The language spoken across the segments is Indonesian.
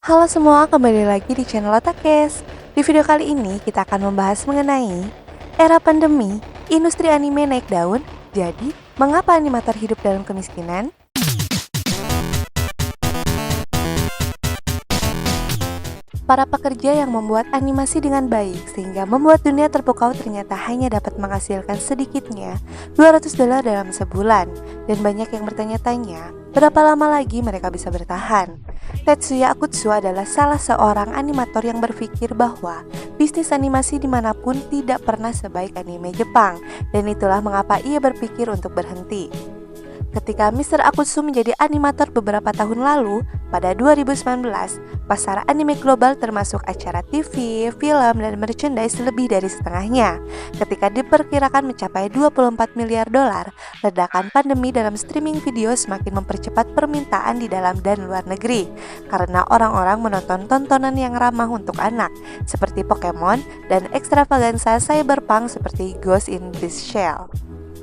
Halo semua, kembali lagi di channel Otakes. Di video kali ini kita akan membahas mengenai era pandemi, industri anime naik daun, jadi mengapa animator hidup dalam kemiskinan? Para pekerja yang membuat animasi dengan baik sehingga membuat dunia terpukau ternyata hanya dapat menghasilkan sedikitnya $200 dalam sebulan. Dan banyak yang bertanya-tanya, berapa lama lagi mereka bisa bertahan? Tetsuya Akutsu adalah salah seorang animator yang berpikir bahwa bisnis animasi dimanapun tidak pernah sebaik anime Jepang. Dan itulah mengapa ia berpikir untuk berhenti. Ketika Mr. Akutsu menjadi animator beberapa tahun lalu, pada 2019, pasar anime global termasuk acara TV, film, dan merchandise lebih dari setengahnya. Ketika diperkirakan mencapai $24 miliar, ledakan pandemi dalam streaming video semakin mempercepat permintaan di dalam dan luar negeri, karena orang-orang menonton tontonan yang ramah untuk anak, seperti Pokemon, dan ekstravaganza cyberpunk seperti Ghost in the Shell.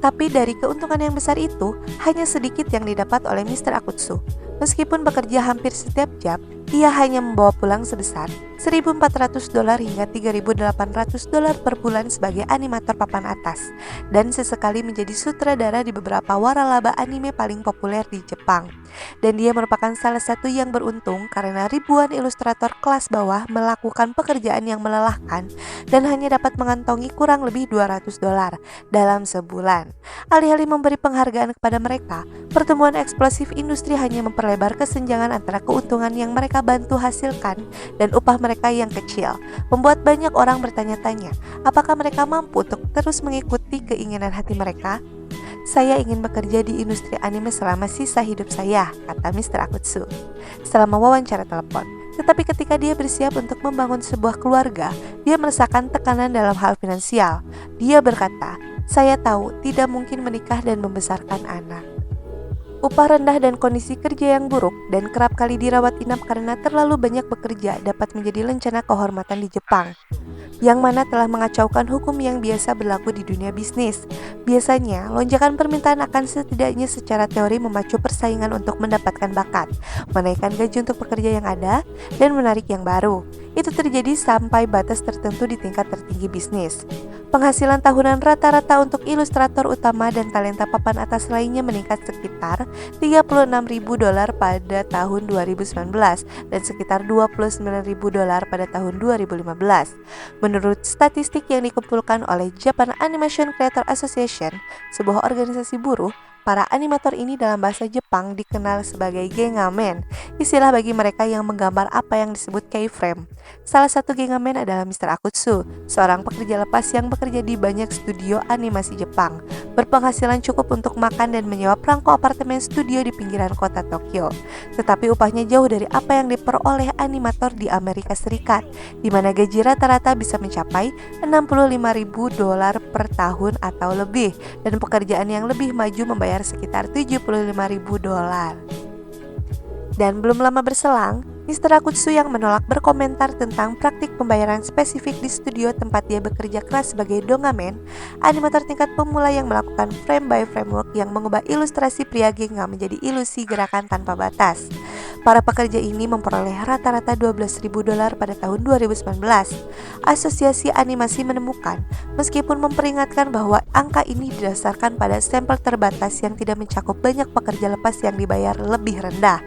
Tapi dari keuntungan yang besar itu, hanya sedikit yang didapat oleh Mr. Akutsu. Meskipun bekerja hampir setiap jam, ia hanya membawa pulang sebesar $1.400 hingga $3.800 per bulan sebagai animator papan atas, dan sesekali menjadi sutradara di beberapa waralaba anime paling populer di Jepang. Dan dia merupakan salah satu yang beruntung karena ribuan ilustrator kelas bawah melakukan pekerjaan yang melelahkan dan hanya dapat mengantongi kurang lebih $200 dalam sebulan. Alih-alih memberi penghargaan kepada mereka, pertumbuhan eksplosif industri hanya memperlebar kesenjangan antara keuntungan yang mereka bantu hasilkan dan upah mereka yang kecil, membuat banyak orang bertanya-tanya, apakah mereka mampu untuk terus mengikuti keinginan hati mereka? Saya ingin bekerja di industri anime selama sisa hidup saya, kata Mr. Akutsu selama wawancara telepon. Tetapi ketika dia bersiap untuk membangun sebuah keluarga, dia merasakan tekanan dalam hal finansial. Dia berkata, "Saya tahu tidak mungkin menikah dan membesarkan anak." Upah rendah dan kondisi kerja yang buruk dan kerap kali dirawat inap karena terlalu banyak bekerja dapat menjadi lencana kehormatan di Jepang, yang mana telah mengacaukan hukum yang biasa berlaku di dunia bisnis. Biasanya, lonjakan permintaan akan setidaknya secara teori memacu persaingan untuk mendapatkan bakat, menaikkan gaji untuk pekerja yang ada, dan menarik yang baru. Itu terjadi sampai batas tertentu di tingkat tertinggi bisnis. Penghasilan tahunan rata-rata untuk ilustrator utama dan talenta papan atas lainnya meningkat sekitar $36.000 pada tahun 2019 dan sekitar $29.000 pada tahun 2015. Menurut statistik yang dikumpulkan oleh Japan Animation Creator Association, sebuah organisasi buruh, para animator ini dalam bahasa Jepang dikenal sebagai gengamen, istilah bagi mereka yang menggambar apa yang disebut keyframe. Salah satu gengamen adalah Mr. Akutsu, seorang pekerja lepas yang bekerja di banyak studio animasi Jepang, berpenghasilan cukup untuk makan dan menyewa perangko apartemen studio di pinggiran kota Tokyo. Tetapi upahnya jauh dari apa yang diperoleh animator di Amerika Serikat, di mana gaji rata-rata bisa mencapai $65.000 per tahun atau lebih, dan pekerjaan yang lebih maju membayar sekitar $75.000. Dan belum lama berselang, Mr. Akutsu yang menolak berkomentar tentang praktik pembayaran spesifik di studio tempat dia bekerja keras sebagai dongamen, animator tingkat pemula yang melakukan frame by framework yang mengubah ilustrasi pria genga menjadi ilusi gerakan tanpa batas. Para pekerja ini memperoleh rata-rata $12.000 pada tahun 2019. Asosiasi animasi menemukan, meskipun memperingatkan bahwa angka ini didasarkan pada sampel terbatas yang tidak mencakup banyak pekerja lepas yang dibayar lebih rendah.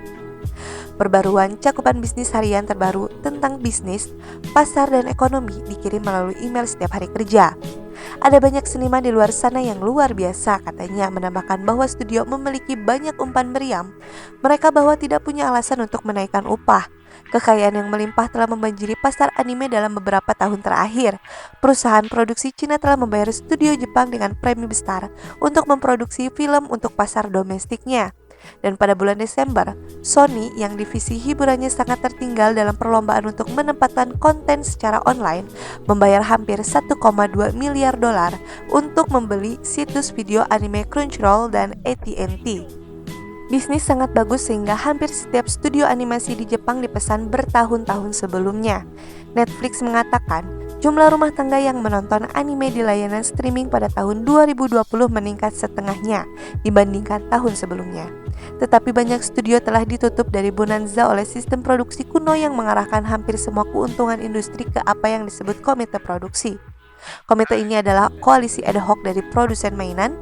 Perbaruan cakupan bisnis harian terbaru tentang bisnis, pasar, dan ekonomi dikirim melalui email setiap hari kerja. Ada banyak seniman di luar sana yang luar biasa, katanya, menambahkan bahwa studio memiliki banyak umpan meriam. Mereka bahwa tidak punya alasan untuk menaikkan upah. Kekayaan yang melimpah telah membanjiri pasar anime dalam beberapa tahun terakhir. Perusahaan produksi Cina telah membayar studio Jepang dengan premi besar untuk memproduksi film untuk pasar domestiknya. Dan pada bulan Desember, Sony yang divisi hiburannya sangat tertinggal dalam perlombaan untuk menempatkan konten secara online membayar hampir $1,2 miliar untuk membeli situs video anime Crunchyroll dan AT&T. Bisnis sangat bagus sehingga hampir setiap studio animasi di Jepang dipesan bertahun-tahun sebelumnya. Netflix mengatakan Jumlah rumah tangga yang menonton anime di layanan streaming pada tahun 2020 meningkat setengahnya dibandingkan tahun sebelumnya. Tetapi banyak studio telah ditutup dari bonanza oleh sistem produksi kuno yang mengarahkan hampir semua keuntungan industri ke apa yang disebut komite produksi. Komite ini adalah koalisi ad hoc dari produsen mainan,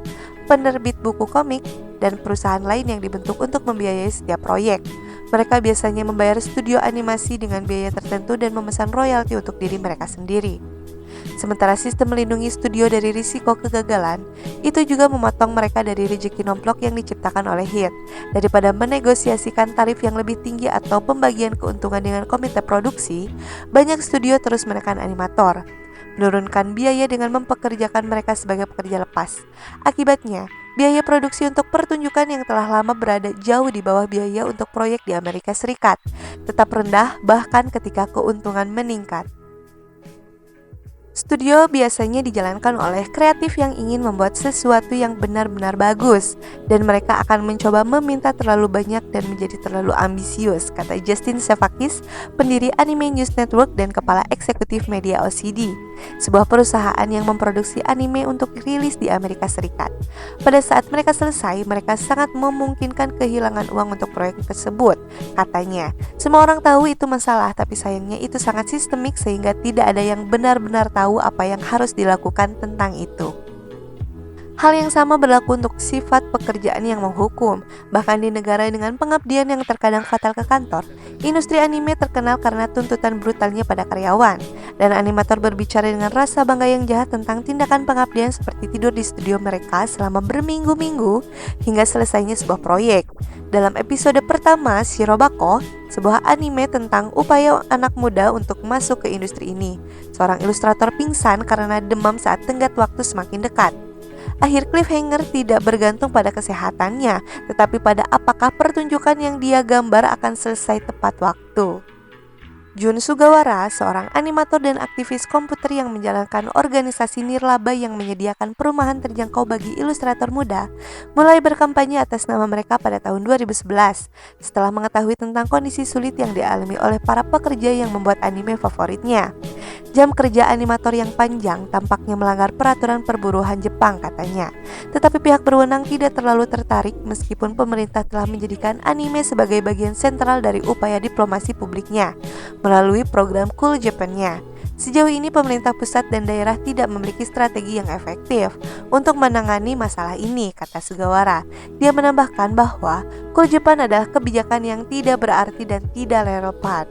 penerbit buku komik, dan perusahaan lain yang dibentuk untuk membiayai setiap proyek. Mereka biasanya membayar studio animasi dengan biaya tertentu dan memesan royalti untuk diri mereka sendiri. Sementara sistem melindungi studio dari risiko kegagalan, itu juga memotong mereka dari rezeki nomplok yang diciptakan oleh HIT. Daripada menegosiasikan tarif yang lebih tinggi atau pembagian keuntungan dengan komite produksi, banyak studio terus menekan animator, menurunkan biaya dengan mempekerjakan mereka sebagai pekerja lepas. Akibatnya, biaya produksi untuk pertunjukan yang telah lama berada jauh di bawah biaya untuk proyek di Amerika Serikat, tetap rendah bahkan ketika keuntungan meningkat. Studio biasanya dijalankan oleh kreatif yang ingin membuat sesuatu yang benar-benar bagus, dan mereka akan mencoba meminta terlalu banyak dan menjadi terlalu ambisius, kata Justin Sevakis, pendiri Anime News Network dan kepala eksekutif media OCD, sebuah perusahaan yang memproduksi anime untuk rilis di Amerika Serikat. Pada saat mereka selesai, mereka sangat memungkinkan kehilangan uang untuk proyek tersebut, katanya. Semua orang tahu itu masalah, tapi sayangnya itu sangat sistemik sehingga tidak ada yang benar-benar tahu apa yang harus dilakukan tentang itu. Hal yang sama berlaku untuk sifat pekerjaan yang menghukum. Bahkan di negara dengan pengabdian yang terkadang fatal ke kantor, industri anime terkenal karena tuntutan brutalnya pada karyawan. Dan animator berbicara dengan rasa bangga yang jahat tentang tindakan pengabdian seperti tidur di studio mereka selama berminggu-minggu hingga selesainya sebuah proyek. Dalam episode pertama, Shirobako, sebuah anime tentang upaya anak muda untuk masuk ke industri ini, seorang ilustrator pingsan karena demam saat tenggat waktu semakin dekat. Akhir cliffhanger tidak bergantung pada kesehatannya, tetapi pada apakah pertunjukan yang dia gambar akan selesai tepat waktu. Jun Sugawara, seorang animator dan aktivis komputer yang menjalankan organisasi nirlaba yang menyediakan perumahan terjangkau bagi ilustrator muda, mulai berkampanye atas nama mereka pada tahun 2011 setelah mengetahui tentang kondisi sulit yang dialami oleh para pekerja yang membuat anime favoritnya. Jam kerja animator yang panjang tampaknya melanggar peraturan perburuhan Jepang, katanya. Tetapi pihak berwenang tidak terlalu tertarik meskipun pemerintah telah menjadikan anime sebagai bagian sentral dari upaya diplomasi publiknya melalui program Cool Japan-nya. Sejauh ini pemerintah pusat dan daerah tidak memiliki strategi yang efektif untuk menangani masalah ini, kata Sugawara. Dia menambahkan bahwa Cool Japan adalah kebijakan yang tidak berarti dan tidak relevan.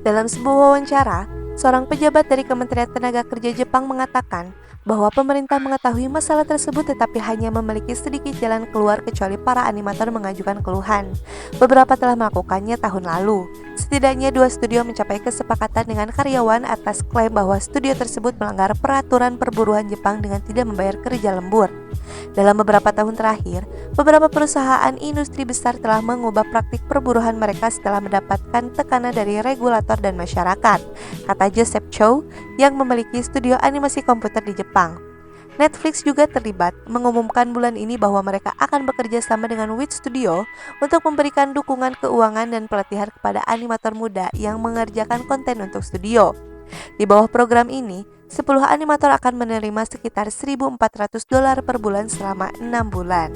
Dalam sebuah wawancara, seorang pejabat dari Kementerian Tenaga Kerja Jepang mengatakan bahwa pemerintah mengetahui masalah tersebut tetapi hanya memiliki sedikit jalan keluar kecuali para animator mengajukan keluhan. Beberapa telah melakukannya tahun lalu. Setidaknya 2 studio mencapai kesepakatan dengan karyawan atas klaim bahwa studio tersebut melanggar peraturan perburuhan Jepang dengan tidak membayar kerja lembur. Dalam beberapa tahun terakhir, beberapa perusahaan industri besar telah mengubah praktik perburuhan mereka setelah mendapatkan tekanan dari regulator dan masyarakat, kata Joseph Chow yang memiliki studio animasi komputer di Jepang. Netflix juga terlibat, mengumumkan bulan ini bahwa mereka akan bekerja sama dengan Wit Studio untuk memberikan dukungan keuangan dan pelatihan kepada animator muda yang mengerjakan konten untuk studio. Di bawah program ini, 10 animator akan menerima sekitar $1.400 per bulan selama 6 bulan.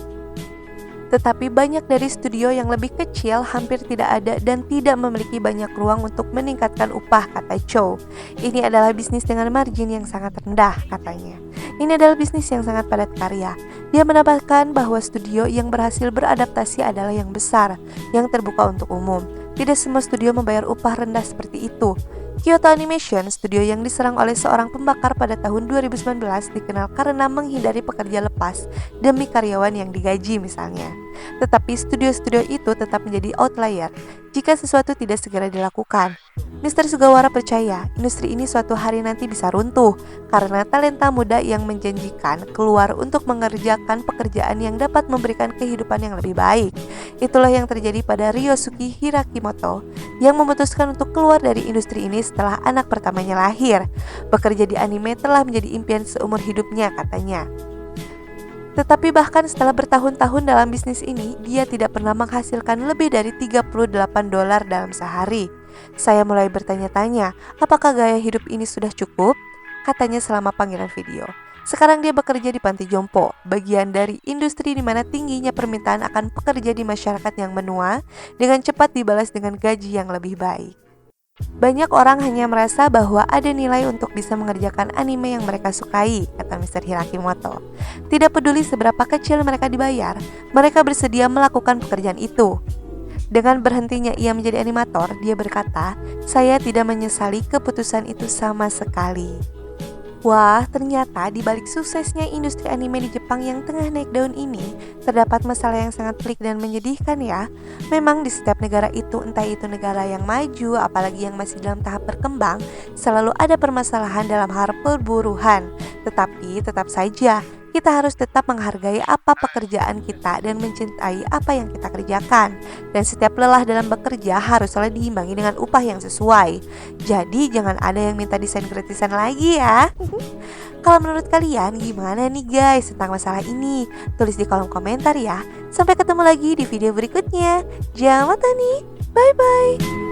Tetapi banyak dari studio yang lebih kecil hampir tidak ada dan tidak memiliki banyak ruang untuk meningkatkan upah, kata Chow. Ini adalah bisnis dengan margin yang sangat rendah, katanya. Ini adalah bisnis yang sangat padat karya. Dia menambahkan bahwa studio yang berhasil beradaptasi adalah yang besar, yang terbuka untuk umum. Tidak semua studio membayar upah rendah seperti itu. Kyoto Animation, studio yang diserang oleh seorang pembakar pada tahun 2019, dikenal karena menghindari pekerja lepas demi karyawan yang digaji misalnya. Tetapi studio-studio itu tetap menjadi outlier jika sesuatu tidak segera dilakukan. Mr. Sugawara percaya industri ini suatu hari nanti bisa runtuh karena talenta muda yang menjanjikan keluar untuk mengerjakan pekerjaan yang dapat memberikan kehidupan yang lebih baik. Itulah yang terjadi pada Ryosuke Hirakimoto yang memutuskan untuk keluar dari industri ini setelah anak pertamanya lahir. Bekerja di anime telah menjadi impian seumur hidupnya, katanya. Tetapi bahkan setelah bertahun-tahun dalam bisnis ini, dia tidak pernah menghasilkan lebih dari $38 dalam sehari. Saya mulai bertanya-tanya, apakah gaya hidup ini sudah cukup? Katanya selama panggilan video. Sekarang dia bekerja di panti jompo, bagian dari industri di mana tingginya permintaan akan pekerja di masyarakat yang menua dengan cepat dibalas dengan gaji yang lebih baik. Banyak orang hanya merasa bahwa ada nilai untuk bisa mengerjakan anime yang mereka sukai, kata Mr. Hirakimoto. Tidak peduli seberapa kecil mereka dibayar, mereka bersedia melakukan pekerjaan itu. Dengan berhentinya ia menjadi animator, dia berkata, "Saya tidak menyesali keputusan itu sama sekali." Wah, ternyata di balik suksesnya industri anime di Jepang yang tengah naik daun ini, terdapat masalah yang sangat pelik dan menyedihkan ya. Memang di setiap negara itu, entah itu negara yang maju, apalagi yang masih dalam tahap berkembang, selalu ada permasalahan dalam hal perburuhan. Tetapi tetap saja, kita harus tetap menghargai apa pekerjaan kita dan mencintai apa yang kita kerjakan. Dan setiap lelah dalam bekerja haruslah diimbangi dengan upah yang sesuai. Jadi jangan ada yang minta desain gratisan lagi ya. Kalau menurut kalian gimana nih guys tentang masalah ini? Tulis di kolom komentar ya. Sampai ketemu lagi di video berikutnya. Jangan lupa nih. Bye bye.